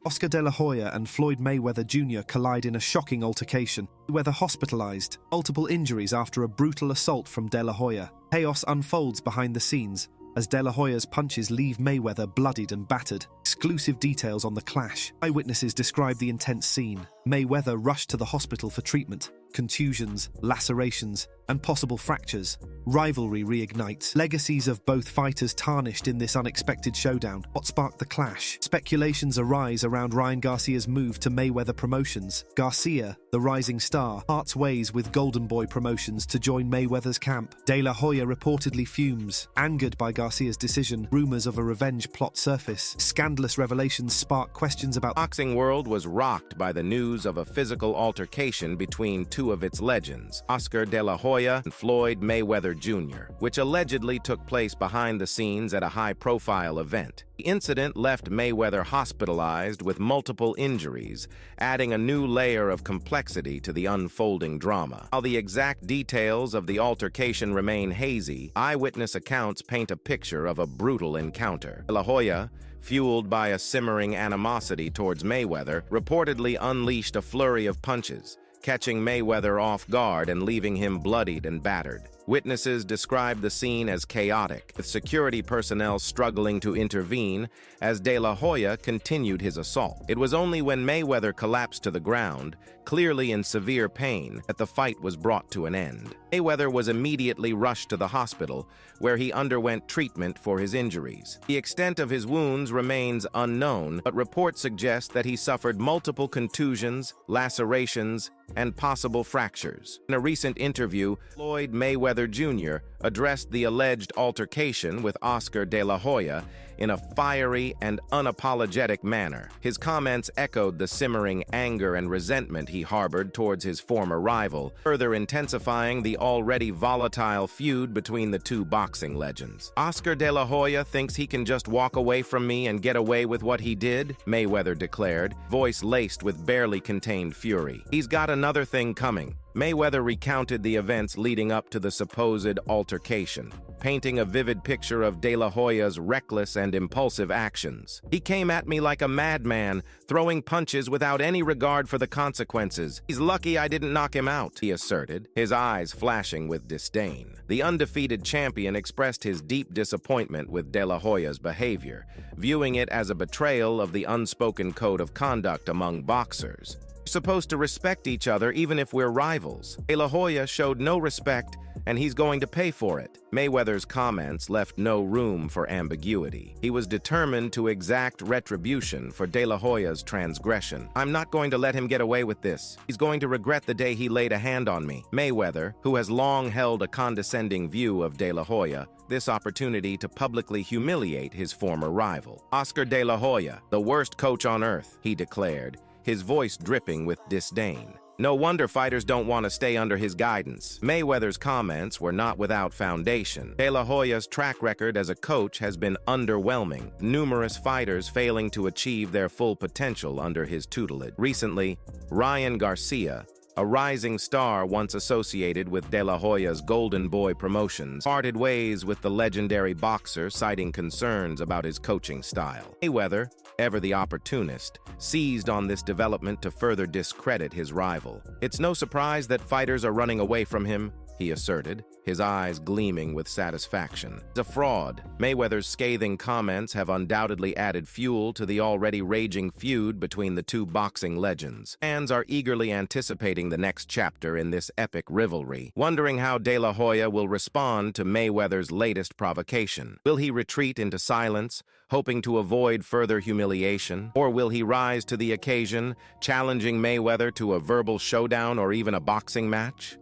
Oscar De La Hoya and Floyd Mayweather Jr. collide in a shocking altercation. Mayweather hospitalized, multiple injuries after a brutal assault from De La Hoya. Chaos unfolds behind the scenes as De La Hoya's punches leave Mayweather bloodied and battered. Exclusive details on the clash. Eyewitnesses describe the intense scene. Mayweather rushed to the hospital for treatment. Contusions, lacerations, and possible fractures. Rivalry reignites. Legacies of both fighters tarnished in this unexpected showdown. What sparked the clash? Speculations arise around Ryan Garcia's move to Mayweather Promotions. Garcia, the rising star, parts ways with Golden Boy Promotions to join Mayweather's camp. De La Hoya reportedly fumes. Angered by Garcia's decision, rumors of a revenge plot surface. Scandalous revelations spark questions about... The boxing world was rocked by the news of a physical altercation between two of its legends, Oscar De La Hoya and Floyd Mayweather Jr., which allegedly took place behind the scenes at a high-profile event. The incident left Mayweather hospitalized with multiple injuries, adding a new layer of complexity to the unfolding drama. While the exact details of the altercation remain hazy, eyewitness accounts paint a picture of a brutal encounter. De La Hoya, fueled by a simmering animosity towards Mayweather, reportedly unleashed a flurry of punches, catching Mayweather off guard and leaving him bloodied and battered. Witnesses described the scene as chaotic, with security personnel struggling to intervene as De La Hoya continued his assault. It was only when Mayweather collapsed to the ground, clearly in severe pain, that the fight was brought to an end. Mayweather was immediately rushed to the hospital, where he underwent treatment for his injuries. The extent of his wounds remains unknown, but reports suggest that he suffered multiple contusions, lacerations, and possible fractures. In a recent interview, Floyd Mayweather Jr. addressed the alleged altercation with Oscar De La Hoya in a fiery and unapologetic manner. His comments echoed the simmering anger and resentment he harbored towards his former rival, further intensifying the already volatile feud between the two boxing legends. Oscar De La Hoya thinks he can just walk away from me and get away with what he did, Mayweather declared, voice laced with barely contained fury. He's got another thing coming. Mayweather recounted the events leading up to the supposed altercation, painting a vivid picture of De La Hoya's reckless and impulsive actions. He came at me like a madman, throwing punches without any regard for the consequences. He's lucky I didn't knock him out, he asserted, his eyes flashing with disdain. The undefeated champion expressed his deep disappointment with De La Hoya's behavior, viewing it as a betrayal of the unspoken code of conduct among boxers. We're supposed to respect each other even if we're rivals. De La Hoya showed no respect, and he's going to pay for it. Mayweather's comments left no room for ambiguity. He was determined to exact retribution for De La Hoya's transgression. I'm not going to let him get away with this. He's going to regret the day he laid a hand on me. Mayweather, who has long held a condescending view of De La Hoya, this opportunity to publicly humiliate his former rival. Oscar De La Hoya, the worst coach on earth, he declared, his voice dripping with disdain. No wonder fighters don't want to stay under his guidance. Mayweather's comments were not without foundation. De La Hoya's track record as a coach has been underwhelming, numerous fighters failing to achieve their full potential under his tutelage. Recently, Ryan Garcia, a rising star once associated with De La Hoya's Golden Boy Promotions, parted ways with the legendary boxer, citing concerns about his coaching style. Mayweather, ever the opportunist, seized on this development to further discredit his rival. It's no surprise that fighters are running away from him, he asserted, his eyes gleaming with satisfaction. He's a fraud. Mayweather's scathing comments have undoubtedly added fuel to the already raging feud between the two boxing legends. Fans are eagerly anticipating the next chapter in this epic rivalry, wondering how De La Hoya will respond to Mayweather's latest provocation. Will he retreat into silence, hoping to avoid further humiliation? Or will he rise to the occasion, challenging Mayweather to a verbal showdown or even a boxing match?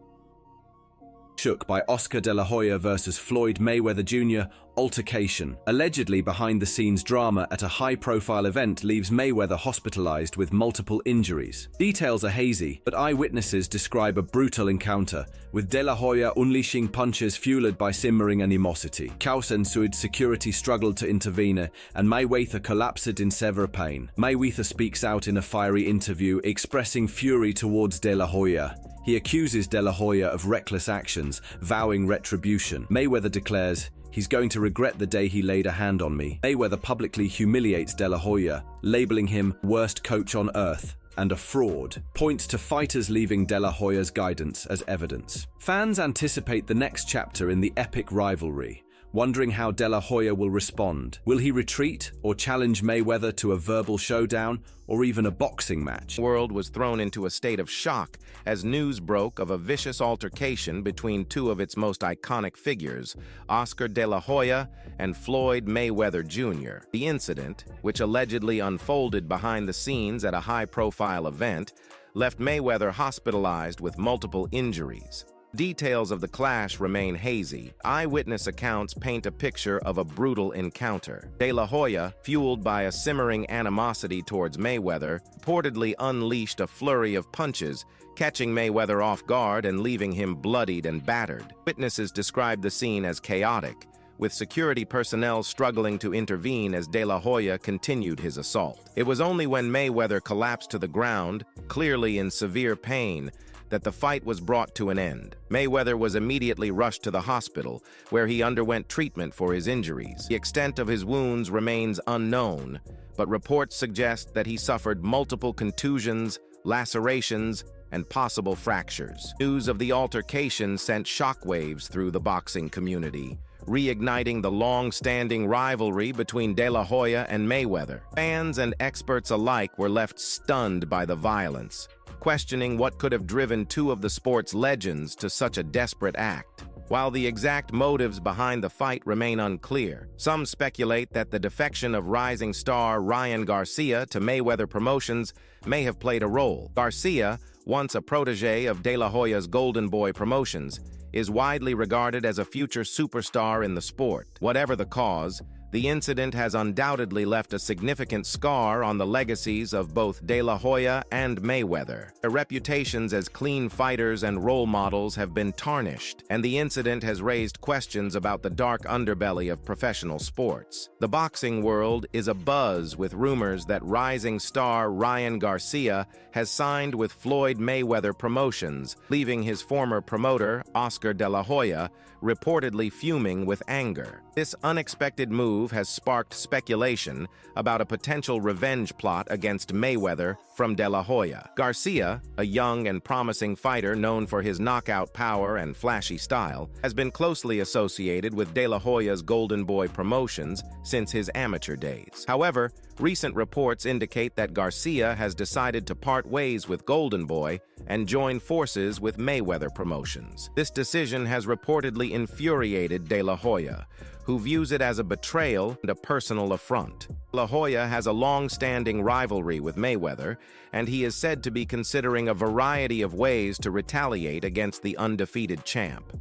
Shook by Oscar De La Hoya versus Floyd Mayweather Jr. Altercation. Allegedly behind-the-scenes drama at a high-profile event leaves Mayweather hospitalized with multiple injuries. Details are hazy, but eyewitnesses describe a brutal encounter, with De La Hoya unleashing punches fueled by simmering animosity. Chaos ensued, security struggled to intervene, and Mayweather collapsed in severe pain. Mayweather speaks out in a fiery interview, expressing fury towards De La Hoya. He accuses De La Hoya of reckless actions, vowing retribution. Mayweather declares, He's going to regret the day he laid a hand on me. Mayweather publicly humiliates De La Hoya, labeling him worst coach on earth and a fraud. Points to fighters leaving De La Hoya's guidance as evidence. Fans anticipate the next chapter in the epic rivalry, wondering how De La Hoya will respond. Will he retreat or challenge Mayweather to a verbal showdown or even a boxing match? The world was thrown into a state of shock as news broke of a vicious altercation between two of its most iconic figures, Oscar De La Hoya and Floyd Mayweather Jr. The incident, which allegedly unfolded behind the scenes at a high-profile event, left Mayweather hospitalized with multiple injuries. Details of the clash remain hazy. Eyewitness accounts paint a picture of a brutal encounter. De La Hoya, fueled by a simmering animosity towards Mayweather, reportedly unleashed a flurry of punches, catching Mayweather off guard and leaving him bloodied and battered. Witnesses described the scene as chaotic, with security personnel struggling to intervene as De La Hoya continued his assault. It was only when Mayweather collapsed to the ground, clearly in severe pain, that the fight was brought to an end. Mayweather was immediately rushed to the hospital, where he underwent treatment for his injuries. The extent of his wounds remains unknown, but reports suggest that he suffered multiple contusions, lacerations, and possible fractures. News of the altercation sent shockwaves through the boxing community, reigniting the long-standing rivalry between De La Hoya and Mayweather. Fans and experts alike were left stunned by the violence, questioning what could have driven two of the sport's legends to such a desperate act. While the exact motives behind the fight remain unclear, some speculate that the defection of rising star Ryan Garcia to Mayweather Promotions may have played a role. Garcia, once a protege of De La Hoya's Golden Boy Promotions, is widely regarded as a future superstar in the sport. Whatever the cause, the incident has undoubtedly left a significant scar on the legacies of both De La Hoya and Mayweather. Their reputations as clean fighters and role models have been tarnished, and the incident has raised questions about the dark underbelly of professional sports. The boxing world is abuzz with rumors that rising star Ryan Garcia has signed with Floyd Mayweather Promotions, leaving his former promoter, Oscar De La Hoya, reportedly fuming with anger. This unexpected move has sparked speculation about a potential revenge plot against Mayweather from De La Hoya. Garcia, a young and promising fighter known for his knockout power and flashy style, has been closely associated with De La Hoya's Golden Boy Promotions since his amateur days. However, recent reports indicate that Garcia has decided to part ways with Golden Boy and join forces with Mayweather Promotions. This decision has reportedly infuriated De La Hoya, who views it as a betrayal and a personal affront. La Hoya has a long-standing rivalry with Mayweather, and he is said to be considering a variety of ways to retaliate against the undefeated champ.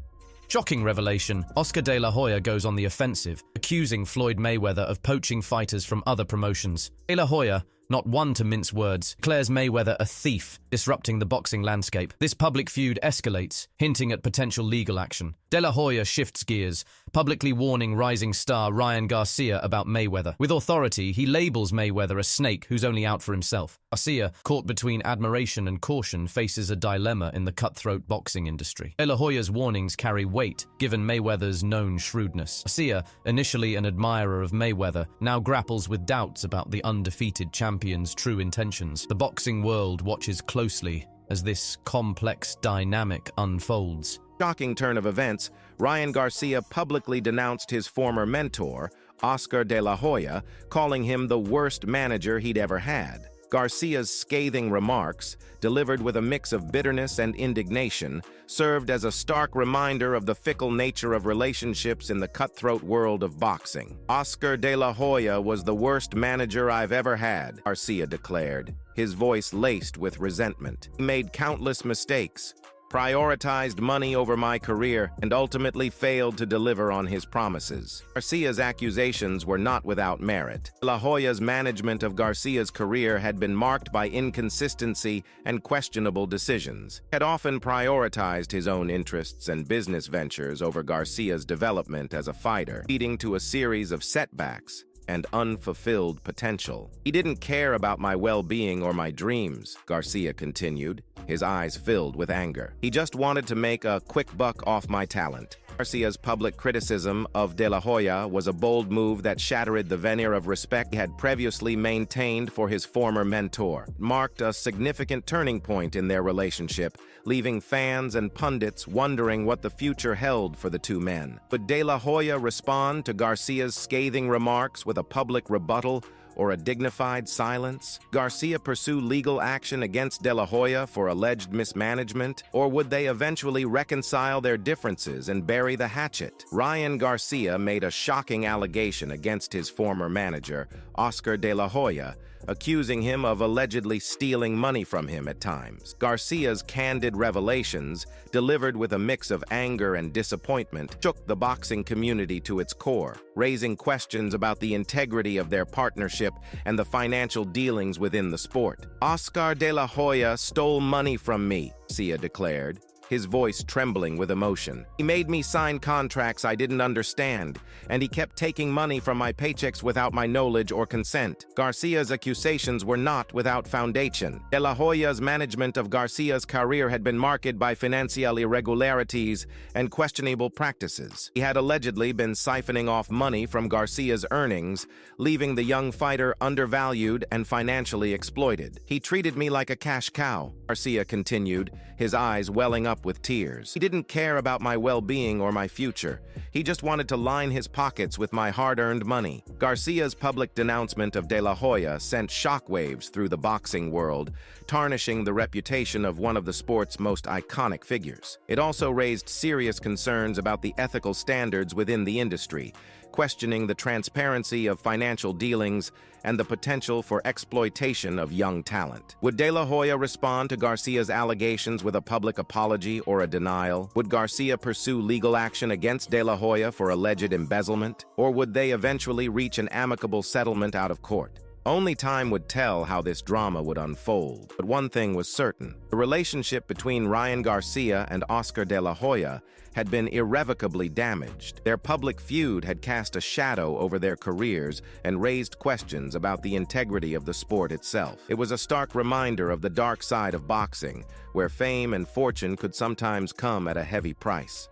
Shocking revelation, Oscar De La Hoya goes on the offensive, accusing Floyd Mayweather of poaching fighters from other promotions. De La Hoya, not one to mince words, declares Mayweather a thief, disrupting the boxing landscape. This public feud escalates, hinting at potential legal action. De La Hoya shifts gears, publicly warning rising star Ryan Garcia about Mayweather. With authority, he labels Mayweather a snake who's only out for himself. Garcia, caught between admiration and caution, faces a dilemma in the cutthroat boxing industry. De La Hoya's warnings carry weight, given Mayweather's known shrewdness. Garcia, initially an admirer of Mayweather, now grapples with doubts about the undefeated champion's true intentions. The boxing world watches closely as this complex dynamic unfolds. Shocking turn of events, Ryan Garcia publicly denounced his former mentor, Oscar De La Hoya, calling him the worst manager he'd ever had. Garcia's scathing remarks, delivered with a mix of bitterness and indignation, served as a stark reminder of the fickle nature of relationships in the cutthroat world of boxing. Oscar De La Hoya was the worst manager I've ever had, Garcia declared, his voice laced with resentment. He made countless mistakes, prioritized money over my career, and ultimately failed to deliver on his promises. Garcia's accusations were not without merit. La Hoya's management of Garcia's career had been marked by inconsistency and questionable decisions. He had often prioritized his own interests and business ventures over Garcia's development as a fighter, leading to a series of setbacks and unfulfilled potential. He didn't care about my well-being or my dreams, Garcia continued, his eyes filled with anger. He just wanted to make a quick buck off my talent. Garcia's public criticism of De La Hoya was a bold move that shattered the veneer of respect he had previously maintained for his former mentor. It marked a significant turning point in their relationship, leaving fans and pundits wondering what the future held for the two men. Would De La Hoya respond to Garcia's scathing remarks with a public rebuttal or a dignified silence? Garcia pursue legal action against De La Hoya for alleged mismanagement, or would they eventually reconcile their differences and bury the hatchet? Ryan Garcia made a shocking allegation against his former manager, Oscar De La Hoya, accusing him of allegedly stealing money from him at times. Garcia's candid revelations, delivered with a mix of anger and disappointment, shook the boxing community to its core, raising questions about the integrity of their partnership and the financial dealings within the sport. Oscar De La Hoya stole money from me, Garcia declared, his voice trembling with emotion. He made me sign contracts I didn't understand, and he kept taking money from my paychecks without my knowledge or consent. Garcia's accusations were not without foundation. De La Hoya's management of Garcia's career had been marked by financial irregularities and questionable practices. He had allegedly been siphoning off money from Garcia's earnings, leaving the young fighter undervalued and financially exploited. He treated me like a cash cow, Garcia continued, his eyes welling up with tears. He didn't care about my well-being or my future. He just wanted to line his pockets with my hard-earned money. Garcia's public denouncement of De La Hoya sent shockwaves through the boxing world, tarnishing the reputation of one of the sport's most iconic figures. It also raised serious concerns about the ethical standards within the industry, questioning the transparency of financial dealings and the potential for exploitation of young talent. Would De La Hoya respond to Garcia's allegations with a public apology or a denial? Would Garcia pursue legal action against De La Hoya for alleged embezzlement? Or would they eventually reach an amicable settlement out of court? Only time would tell how this drama would unfold. But one thing was certain. The relationship between Ryan Garcia and Oscar De La Hoya had been irrevocably damaged. Their public feud had cast a shadow over their careers and raised questions about the integrity of the sport itself. It was a stark reminder of the dark side of boxing, where fame and fortune could sometimes come at a heavy price.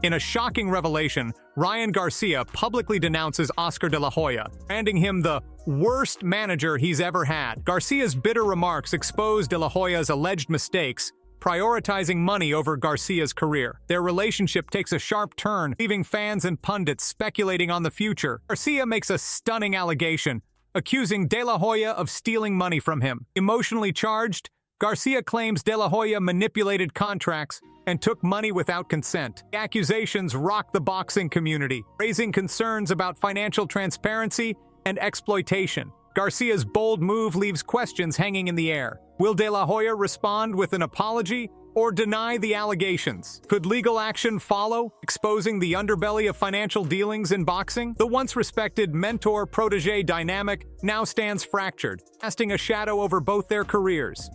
In a shocking revelation, Ryan Garcia publicly denounces Oscar De La Hoya, branding him the worst manager he's ever had. Garcia's bitter remarks expose De La Hoya's alleged mistakes, prioritizing money over Garcia's career. Their relationship takes a sharp turn, leaving fans and pundits speculating on the future. Garcia makes a stunning allegation, accusing De La Hoya of stealing money from him. Emotionally charged, Garcia claims De La Hoya manipulated contracts and took money without consent. The accusations rock the boxing community, raising concerns about financial transparency and exploitation. Garcia's bold move leaves questions hanging in the air. Will De La Hoya respond with an apology or deny the allegations? Could legal action follow, exposing the underbelly of financial dealings in boxing? The once respected mentor-protege dynamic now stands fractured, casting a shadow over both their careers.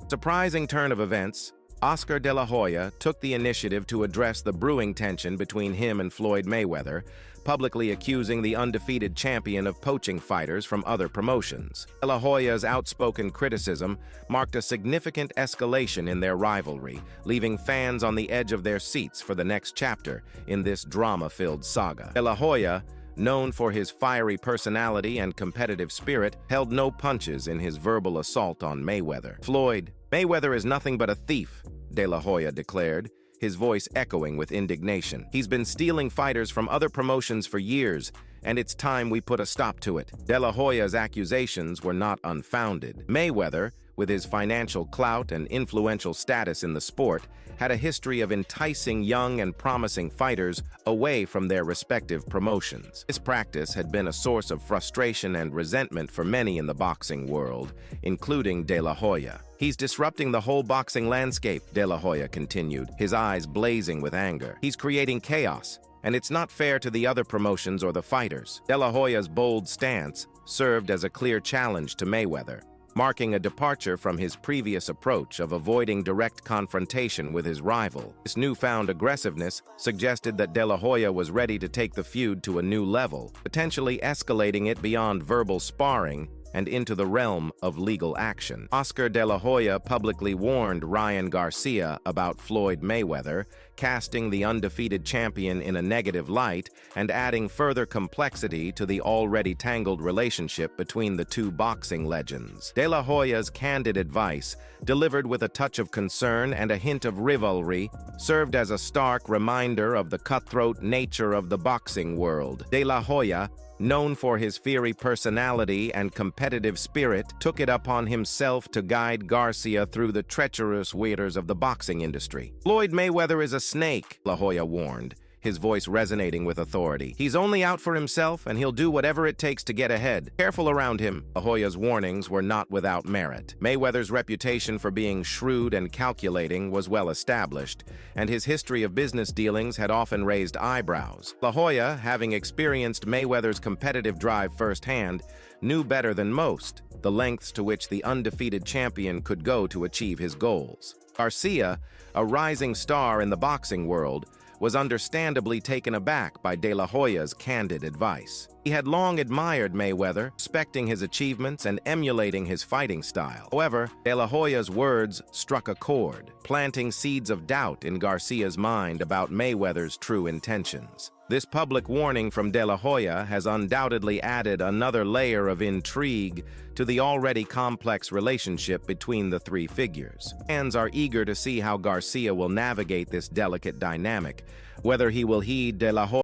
Surprising turn of events, Oscar De La Hoya took the initiative to address the brewing tension between him and Floyd Mayweather, publicly accusing the undefeated champion of poaching fighters from other promotions. De La Hoya's outspoken criticism marked a significant escalation in their rivalry, leaving fans on the edge of their seats for the next chapter in this drama-filled saga. De La Hoya, known for his fiery personality and competitive spirit, held no punches in his verbal assault on Mayweather. Mayweather is nothing but a thief, De La Hoya declared, his voice echoing with indignation. He's been stealing fighters from other promotions for years, and it's time we put a stop to it. De La Hoya's accusations were not unfounded. Mayweather, with his financial clout and influential status in the sport, had a history of enticing young and promising fighters away from their respective promotions. This practice had been a source of frustration and resentment for many in the boxing world, including De La Hoya. He's disrupting the whole boxing landscape, De La Hoya continued, his eyes blazing with anger. He's creating chaos, and it's not fair to the other promotions or the fighters. De La Hoya's bold stance served as a clear challenge to Mayweather, marking a departure from his previous approach of avoiding direct confrontation with his rival. This newfound aggressiveness suggested that De La Hoya was ready to take the feud to a new level, potentially escalating it beyond verbal sparring and into the realm of legal action. Oscar De La Hoya publicly warned Ryan Garcia about Floyd Mayweather, casting the undefeated champion in a negative light and adding further complexity to the already tangled relationship between the two boxing legends. De La Hoya's candid advice, delivered with a touch of concern and a hint of rivalry, served as a stark reminder of the cutthroat nature of the boxing world. De La Hoya, known for his fiery personality and competitive spirit, took it upon himself to guide Garcia through the treacherous waters of the boxing industry. Floyd Mayweather is a snake, La Hoya warned, his voice resonating with authority. He's only out for himself, and he'll do whatever it takes to get ahead. Careful around him. La Hoya's warnings were not without merit. Mayweather's reputation for being shrewd and calculating was well established, and his history of business dealings had often raised eyebrows. La Hoya, having experienced Mayweather's competitive drive firsthand, knew better than most the lengths to which the undefeated champion could go to achieve his goals. Garcia, a rising star in the boxing world, was understandably taken aback by De La Hoya's candid advice. He had long admired Mayweather, respecting his achievements and emulating his fighting style. However, De La Hoya's words struck a chord, planting seeds of doubt in Garcia's mind about Mayweather's true intentions. This public warning from De La Hoya has undoubtedly added another layer of intrigue to the already complex relationship between the three figures. Fans are eager to see how Garcia will navigate this delicate dynamic, whether he will heed De La Hoya